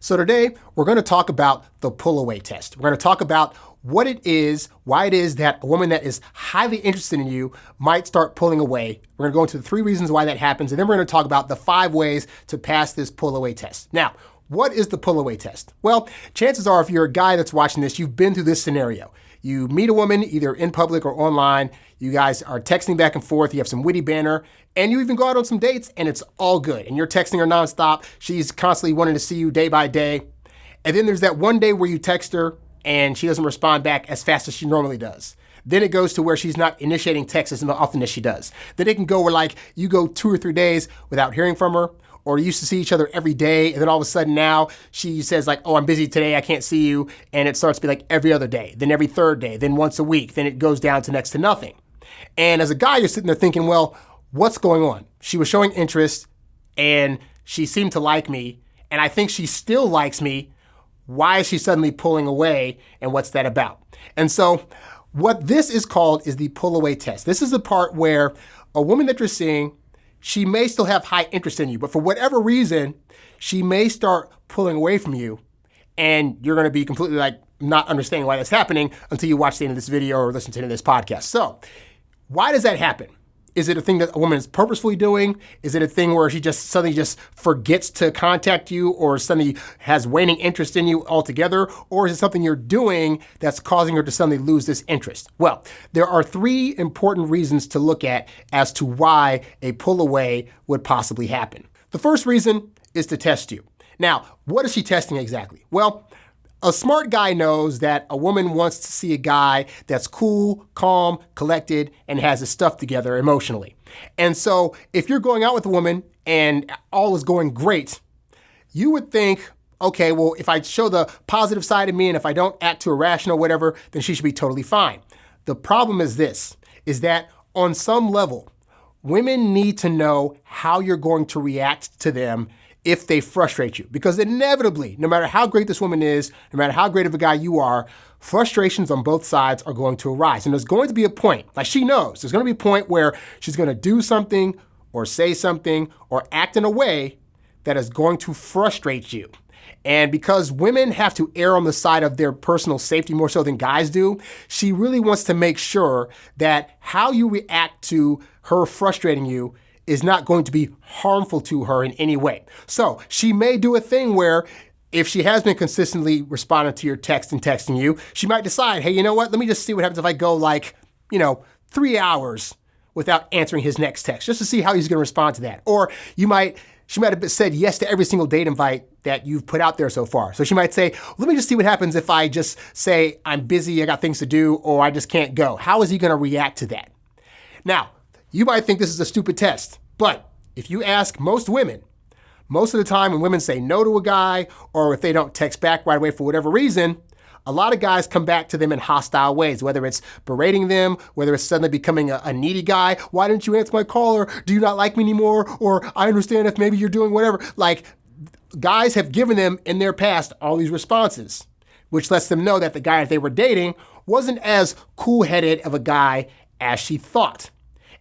So today, we're going to talk about the pull-away test. We're going to talk about what it is, why it is that a woman that is highly interested in you might start pulling away. We're going to go into the 3 reasons why that happens, and then we're going to talk about the 5 ways to pass this pull-away test. Now, what is the pull-away test? Well, chances are if you're a guy that's watching this, you've been through this scenario. You meet a woman either in public or online. You guys are texting back and forth. You have some witty banter, and you even go out on some dates, and it's all good. And you're texting her nonstop. She's constantly wanting to see you day by day. And then there's that one day where you text her, and she doesn't respond back as fast as she normally does. Then it goes to where she's not initiating texts as often as she does. Then it can go where you go 2 or 3 days without hearing from her, or you used to see each other every day, and then all of a sudden now she says oh, I'm busy today, I can't see you, and it starts to be every other day, then every 3rd day, then once a week, then it goes down to next to nothing. And as a guy, you're sitting there thinking, well, what's going on? She was showing interest, and she seemed to like me, and I think she still likes me. Why is she suddenly pulling away, and what's that about? And so what this is called is the pull-away test. This is the part where a woman that you're seeing, she may still have high interest in you, but for whatever reason, she may start pulling away from you, and you're going to be completely not understanding why that's happening until you watch the end of this video or listen to the end of this podcast. So why does that happen? Is it a thing that a woman is purposefully doing? Is it a thing where she just suddenly just forgets to contact you or suddenly has waning interest in you altogether? Or is it something you're doing that's causing her to suddenly lose this interest? Well, there are 3 important reasons to look at as to why a pull away would possibly happen. The first reason is to test you. Now, what is she testing exactly? Well, a smart guy knows that a woman wants to see a guy that's cool, calm, collected, and has his stuff together emotionally. And so if you're going out with a woman and all is going great, you would think, okay, well, if I show the positive side of me and if I don't act too irrational, whatever, then she should be totally fine. The problem is this, is that on some level, women need to know how you're going to react to them if they frustrate you. Because inevitably, no matter how great this woman is, no matter how great of a guy you are, frustrations on both sides are going to arise. And there's going to be a point, she knows, there's going to be a point where she's going to do something or say something or act in a way that is going to frustrate you. And because women have to err on the side of their personal safety more so than guys do, she really wants to make sure that how you react to her frustrating you is not going to be harmful to her in any way. So she may do a thing where if she has been consistently responding to your text and texting you, she might decide, hey, you know what? Let me just see what happens if I go 3 hours without answering his next text, just to see how he's going to respond to that. Or she might have said yes to every single date invite that you've put out there so far. So she might say, let me just see what happens if I just say I'm busy, I got things to do, or I just can't go. How is he going to react to that? Now, you might think this is a stupid test, but if you ask most women, most of the time when women say no to a guy, or if they don't text back right away for whatever reason, a lot of guys come back to them in hostile ways, whether it's berating them, whether it's suddenly becoming a needy guy. Why didn't you answer my call? Or do you not like me anymore? Or I understand if maybe you're doing whatever. Guys have given them in their past all these responses, which lets them know that the guy that they were dating wasn't as cool-headed of a guy as she thought.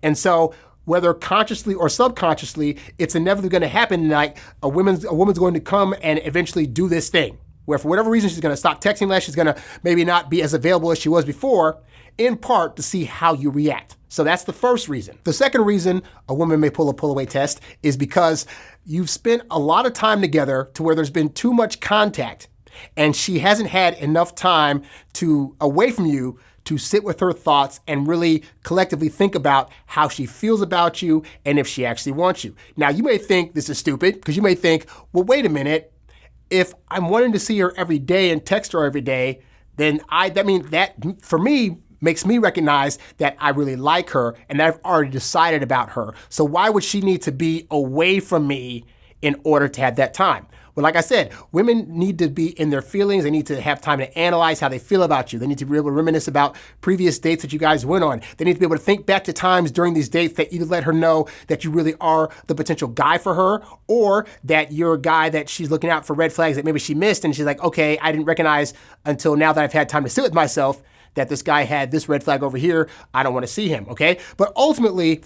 And so whether consciously or subconsciously, it's inevitably going to happen. A woman's going to come and eventually do this thing where for whatever reason, she's going to stop texting less. She's going to maybe not be as available as she was before, in part to see how you react. So that's the first reason. The second reason a woman may pull a pull-away test is because you've spent a lot of time together to where there's been too much contact and she hasn't had enough time away from you to sit with her thoughts and really collectively think about how she feels about you and if she actually wants you. Now, you may think this is stupid because you may think, well, wait a minute. If I'm wanting to see her every day and text her every day, then that for me makes me recognize that I really like her and that I've already decided about her. So why would she need to be away from me in order to have that time? Well, like I said, women need to be in their feelings. They need to have time to analyze how they feel about you. They need to be able to reminisce about previous dates that you guys went on. They need to be able to think back to times during these dates that either let her know that you really are the potential guy for her, or that you're a guy that she's looking out for red flags that maybe she missed. And she's like, okay, I didn't recognize until now that I've had time to sit with myself that this guy had this red flag over here. I don't want to see him, okay? But ultimately,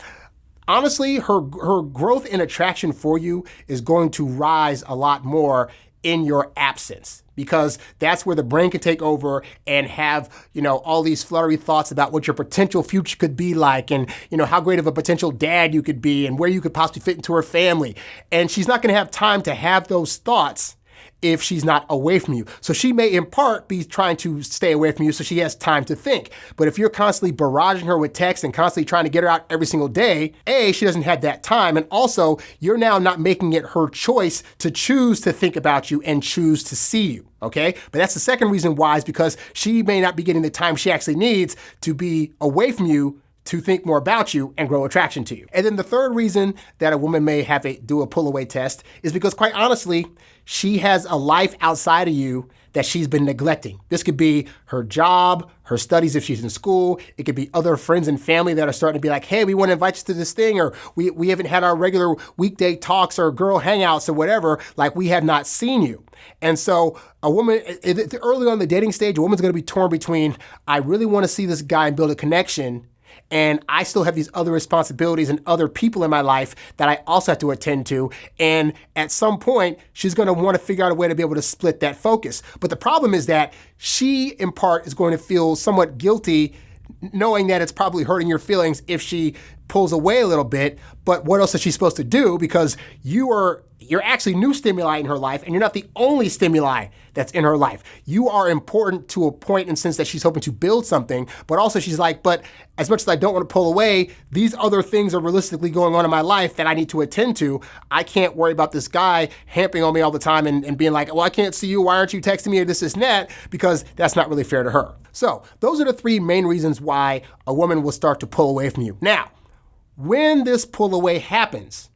honestly, her growth in attraction for you is going to rise a lot more in your absence, because that's where the brain can take over and have, all these fluttery thoughts about what your potential future could be like, and, how great of a potential dad you could be and where you could possibly fit into her family. And she's not going to have time to have those thoughts if she's not away from you. So she may in part be trying to stay away from you so she has time to think. But if you're constantly barraging her with text and constantly trying to get her out every single day, A, she doesn't have that time. And also, you're now not making it her choice to choose to think about you and choose to see you. Okay? But that's the second reason why, is because she may not be getting the time she actually needs to be away from you to think more about you and grow attraction to you. And then the third reason that a woman may have do a pull-away test is because, quite honestly, she has a life outside of you that she's been neglecting. This could be her job, her studies if she's in school. It could be other friends and family that are starting to be like, hey, we want to invite you to this thing, or we haven't had our regular weekday talks or girl hangouts or whatever, like we have not seen you. And so a woman, early on in the dating stage, a woman's going to be torn between, I really want to see this guy and build a connection, and I still have these other responsibilities and other people in my life that I also have to attend to. And at some point, she's going to want to figure out a way to be able to split that focus. But the problem is that she, in part, is going to feel somewhat guilty knowing that it's probably hurting your feelings if she pulls away a little bit. But what else is she supposed to do? Because you're actually new stimuli in her life, and you're not the only stimuli that's in her life. You are important to a point in the sense that she's hoping to build something, but also she's like, but as much as I don't want to pull away, these other things are realistically going on in my life that I need to attend to. I can't worry about this guy hamping on me all the time and being like, well, I can't see you. Why aren't you texting me or this and that? Because that's not really fair to her. So those are the three main reasons why a woman will start to pull away from you. Now, when this pull away happens,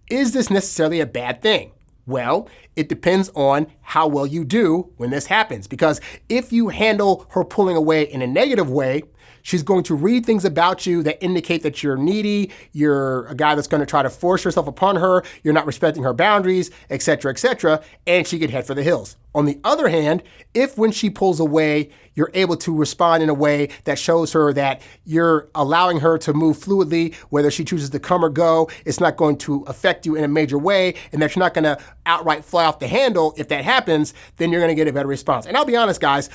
is this necessarily a bad thing? Well, it depends on how well you do when this happens. Because if you handle her pulling away in a negative way, she's going to read things about you that indicate that you're needy, you're a guy that's going to try to force yourself upon her, you're not respecting her boundaries, etc., and she could head for the hills. On the other hand, if when she pulls away, you're able to respond in a way that shows her that you're allowing her to move fluidly, whether she chooses to come or go, it's not going to affect you in a major way, and that you're not going to outright fly off the handle if that happens, then you're going to get a better response. And I'll be honest, guys,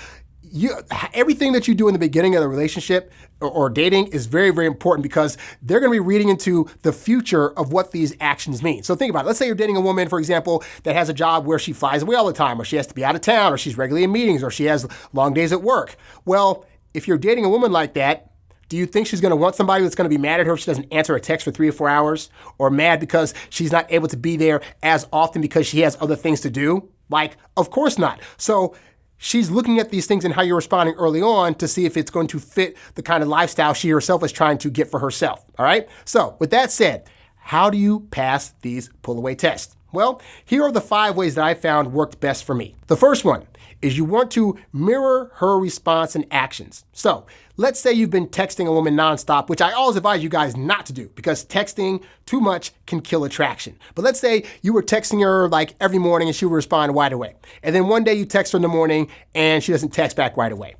everything that you do in the beginning of the relationship or dating is very, very important, because they're going to be reading into the future of what these actions mean. So think about it. Let's say you're dating a woman, for example, that has a job where she flies away all the time, or she has to be out of town, or she's regularly in meetings, or she has long days at work. Well, if you're dating a woman like that, do you think she's going to want somebody that's going to be mad at her if she doesn't answer a text for 3 or 4 hours, or mad because she's not able to be there as often because she has other things to do? Like, of course not. So she's looking at these things and how you're responding early on to see if it's going to fit the kind of lifestyle she herself is trying to get for herself. All right? So with that said, how do you pass these pull-away tests? Well, here are the 5 ways that I found worked best for me. The first one is you want to mirror her response and actions. So let's say you've been texting a woman nonstop, which I always advise you guys not to do, because texting too much can kill attraction. But let's say you were texting her like every morning and she would respond right away. And then one day you text her in the morning and she doesn't text back right away.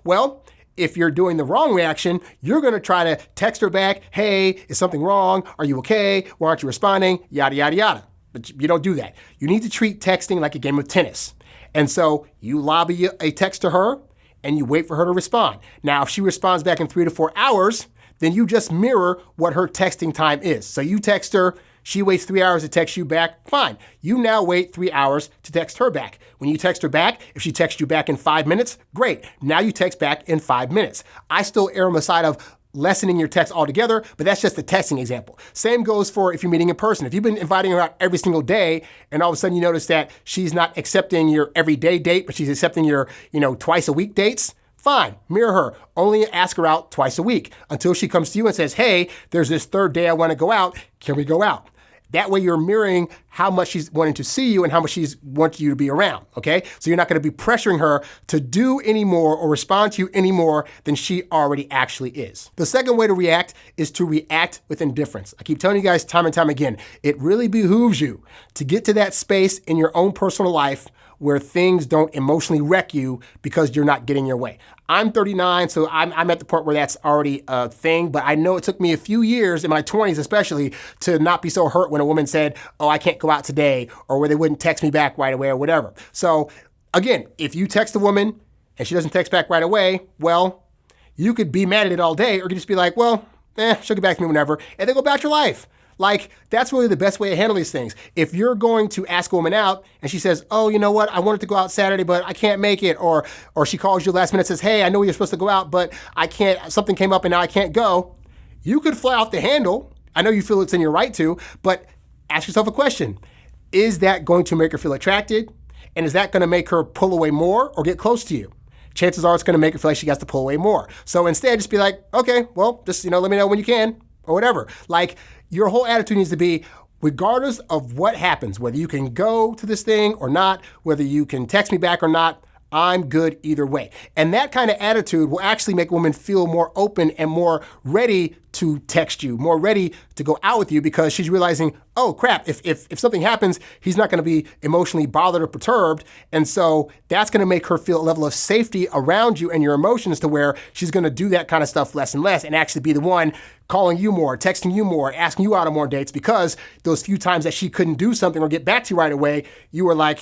Well, if you're doing the wrong reaction, you're going to try to text her back, hey, is something wrong? Are you okay? Why aren't you responding? Yada, yada, yada. But you don't do that. You need to treat texting like a game of tennis. And so you lobby a text to her and you wait for her to respond. Now, if she responds back in 3 to 4 hours, then you just mirror what her texting time is. So you text her, she waits 3 hours to text you back, fine. You now wait 3 hours to text her back. When you text her back, if she texts you back in 5 minutes, great. Now you text back in 5 minutes. I still err on the side of lessening your text altogether, but that's just the texting example. Same goes for if you're meeting in person. If you've been inviting her out every single day and all of a sudden you notice that she's not accepting your everyday date, but she's accepting your, twice a week dates, fine, mirror her. Only ask her out twice a week until she comes to you and says, hey, there's this third day I want to go out. Can we go out? That way you're mirroring how much she's wanting to see you and how much she's wanting you to be around, okay? So you're not going to be pressuring her to do any more or respond to you any more than she already actually is. The second way to react is to react with indifference. I keep telling you guys time and time again, it really behooves you to get to that space in your own personal life where things don't emotionally wreck you because you're not getting your way. I'm 39, so I'm at the point where that's already a thing, but I know it took me a few years, in my 20s especially, to not be so hurt when a woman said, oh, I can't go out today, or where they wouldn't text me back right away or whatever. So again, if you text a woman and she doesn't text back right away, well, you could be mad at it all day, or you could just be like, well, she'll get back to me whenever, and then go back to your life. Like, that's really the best way to handle these things. If you're going to ask a woman out and she says, oh, you know what, I wanted to go out Saturday, but I can't make it. Or she calls you last minute and says, hey, I know you're supposed to go out, but I can't, something came up and now I can't go. You could fly off the handle. I know you feel it's in your right to, but ask yourself a question. Is that going to make her feel attracted? And is that going to make her pull away more or get close to you? Chances are it's going to make her feel like she has to pull away more. So instead, just be like, okay, well, just, let me know when you can or whatever. Like, your whole attitude needs to be, regardless of what happens, whether you can go to this thing or not, whether you can text me back or not, I'm good either way. And that kind of attitude will actually make women feel more open and more ready to text you, more ready to go out with you, because she's realizing, oh crap, if something happens, he's not going to be emotionally bothered or perturbed. And so that's going to make her feel a level of safety around you and your emotions, to where she's going to do that kind of stuff less and less, and actually be the one calling you more, texting you more, asking you out on more dates, because those few times that she couldn't do something or get back to you right away, you were like,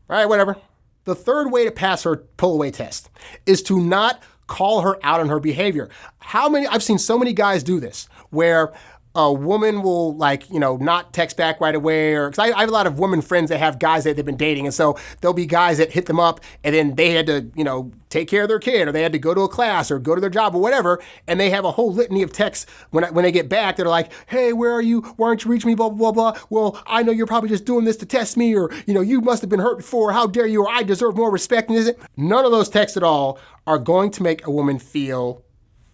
all right, whatever. The third way to pass her pull-away test is to not call her out on her behavior. I've seen so many guys do this, where a woman will not text back right away, or because I have a lot of women friends that have guys that they've been dating, and so there'll be guys that hit them up and then they had to take care of their kid, or they had to go to a class or go to their job or whatever, and they have a whole litany of texts when they get back. They're like, hey, where are you? Why aren't you reaching me? Blah, blah, blah, blah. Well, I know you're probably just doing this to test me, or you must have been hurt before. How dare you? Or I deserve more respect. And isn't none of those texts at all are going to make a woman feel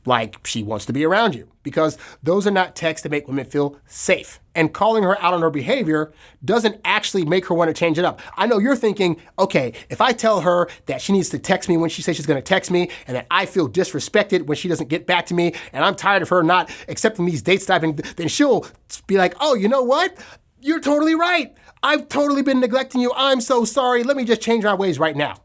like she wants to be around you, because those are not texts that make women feel safe. And calling her out on her behavior doesn't actually make her want to change it up. I know you're thinking, okay, if I tell her that she needs to text me when she says she's going to text me, and that I feel disrespected when she doesn't get back to me, and I'm tired of her not accepting these dates, then she'll be like, oh, you know what? You're totally right. I've totally been neglecting you. I'm so sorry. Let me just change my ways right now.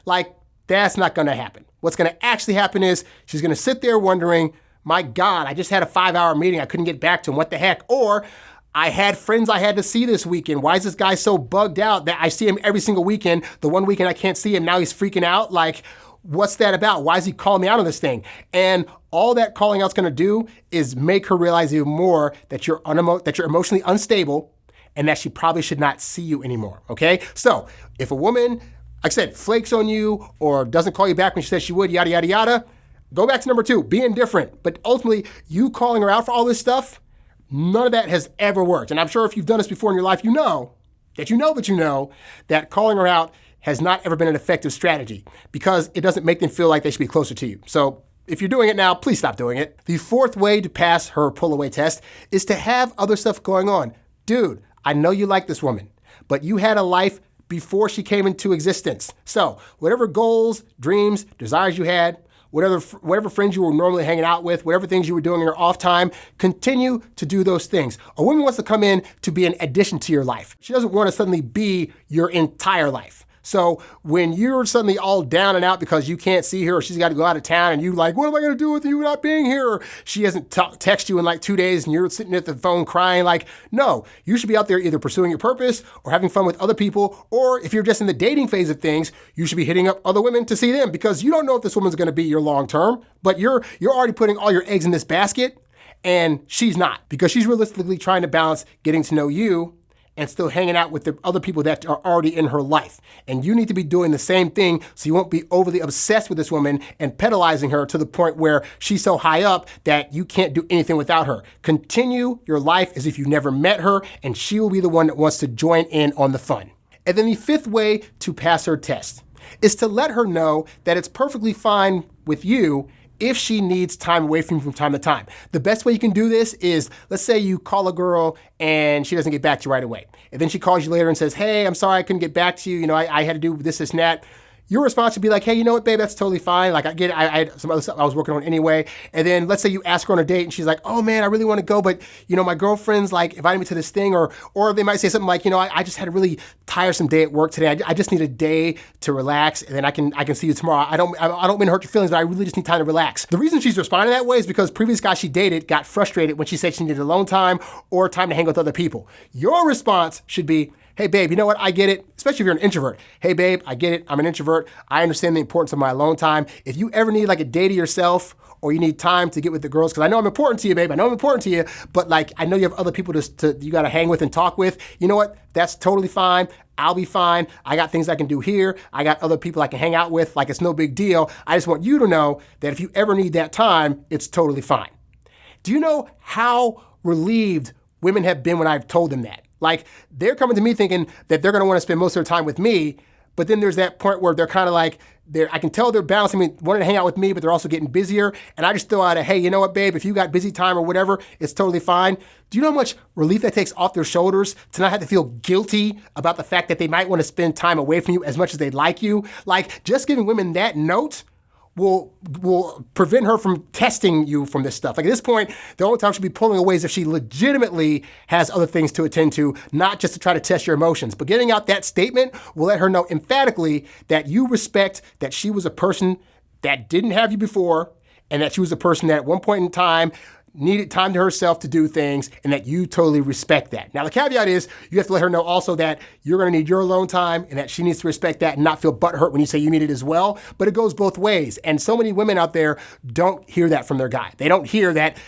Like, that's not going to happen. What's going to actually happen is she's going to sit there wondering, my God, I just had a 5-hour meeting. I couldn't get back to him. What the heck? Or I had friends I had to see this weekend. Why is this guy so bugged out that I see him every single weekend? The one weekend I can't see him, now he's freaking out. Like, what's that about? Why is he calling me out on this thing? And all that calling out's going to do is make her realize even more that you're emotionally unstable, and that she probably should not see you anymore. Okay? So if a woman, like I said, flakes on you or doesn't call you back when she said she would, yada, yada, yada, go back to number 2, be indifferent. But ultimately, you calling her out for all this stuff, none of that has ever worked. And I'm sure if you've done this before in your life, you know that calling her out has not ever been an effective strategy, because it doesn't make them feel like they should be closer to you. So if you're doing it now, please stop doing it. The fourth way to pass her pull-away test is to have other stuff going on. Dude, I know you like this woman, but you had a life before she came into existence. So whatever goals, dreams, desires you had, whatever friends you were normally hanging out with, whatever things you were doing in your off time, continue to do those things. A woman wants to come in to be an addition to your life. She doesn't want to suddenly be your entire life. So when you're suddenly all down and out because you can't see her, or she's got to go out of town, and you like, what am I going to do with you not being here? Or she hasn't text you in like 2 days and you're sitting at the phone crying, like, no, you should be out there either pursuing your purpose or having fun with other people. Or if you're just in the dating phase of things, you should be hitting up other women to see them, because you don't know if this woman's going to be your long term, but you're already putting all your eggs in this basket, and she's not, because she's realistically trying to balance getting to know you and still hanging out with the other people that are already in her life. And you need to be doing the same thing so you won't be overly obsessed with this woman and pedalizing her to the point where she's so high up that you can't do anything without her. Continue your life as if you never met her, and she will be the one that wants to join in on the fun. And then the fifth way to pass her test is to let her know that it's perfectly fine with you if she needs time away from you from time to time. The best way you can do this is, let's say you call a girl and she doesn't get back to you right away. And then she calls you later and says, hey, I'm sorry I couldn't get back to you. I had to do this and that. your response should be like, hey, you know what, babe, that's totally fine. Like, I get it. I had some other stuff I was working on anyway. And then let's say you ask her on a date and she's like, oh man, I really want to go, but my girlfriend's like inviting me to this thing. Or they might say something like, I just had a really tiresome day at work today. I just need a day to relax, and then I can see you tomorrow. I don't mean to hurt your feelings, but I really just need time to relax. The reason she's responding that way is because previous guys she dated got frustrated when she said she needed alone time or time to hang with other people. Your response should be, hey, babe, you know what? I get it, especially if you're an introvert. Hey, babe, I get it. I'm an introvert. I understand the importance of my alone time. If you ever need like a day to yourself or you need time to get with the girls, because I know I'm important to you, babe. I know I'm important to you, but like I know you have other people you got to hang with and talk with. You know what? That's totally fine. I'll be fine. I got things I can do here. I got other people I can hang out with. Like, it's no big deal. I just want you to know that if you ever need that time, it's totally fine. Do you know how relieved women have been when I've told them that? Like, they're coming to me thinking that they're going to want to spend most of their time with me, but then there's that point where they're kind of like, I can tell they're balancing me, wanting to hang out with me, but they're also getting busier. And I just throw out hey, you know what, babe, if you got busy time or whatever, it's totally fine. Do you know how much relief that takes off their shoulders to not have to feel guilty about the fact that they might want to spend time away from you as much as they'd like you? Like, just giving women that note will prevent her from testing you from this stuff. Like, at this point, the only time she'll be pulling away is if she legitimately has other things to attend to, not just to try to test your emotions. But getting out that statement will let her know emphatically that you respect that she was a person that didn't have you before, and that she was a person that at one point in time needed time to herself to do things, and that you totally respect that. Now, the caveat is you have to let her know also that you're going to need your alone time and that she needs to respect that and not feel butthurt when you say you need it as well. But it goes both ways. And so many women out there don't hear that from their guy. They don't hear that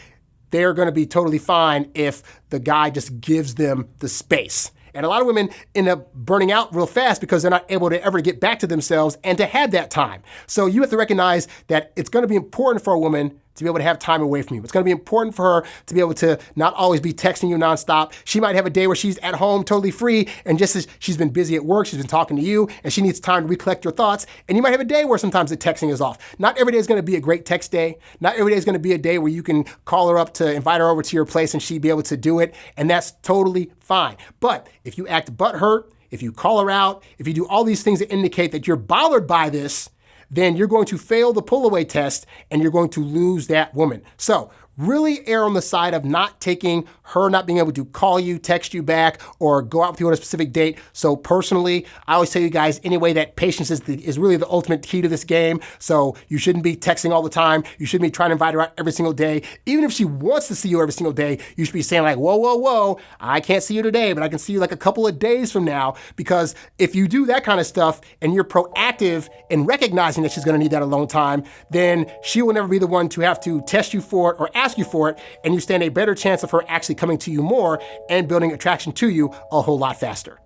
they're going to be totally fine if the guy just gives them the space. And a lot of women end up burning out real fast because they're not able to ever get back to themselves and to have that time. So you have to recognize that it's going to be important for a woman to be able to have time away from you. It's going to be important for her to be able to not always be texting you nonstop. She might have a day where she's at home totally free, and just as she's been busy at work, she's been talking to you, and she needs time to recollect your thoughts. And you might have a day where sometimes the texting is off. Not every day is going to be a great text day. Not every day is going to be a day where you can call her up to invite her over to your place and she'd be able to do it. And that's totally fine. But if you act butthurt, if you call her out, if you do all these things that indicate that you're bothered by this, then you're going to fail the pull-away test and you're going to lose that woman. So really err on the side of not taking her not being able to call you, text you back, or go out with you on a specific date. So personally, I always tell you guys anyway that patience is really the ultimate key to this game. So you shouldn't be texting all the time. You shouldn't be trying to invite her out every single day. Even if she wants to see you every single day, you should be saying like, whoa, I can't see you today, but I can see you like a couple of days from now. Because if you do that kind of stuff and you're proactive in recognizing that she's going to need that alone time, then she will never be the one to have to test you for it or ask you for it, and you stand a better chance of her actually coming to you more and building attraction to you a whole lot faster.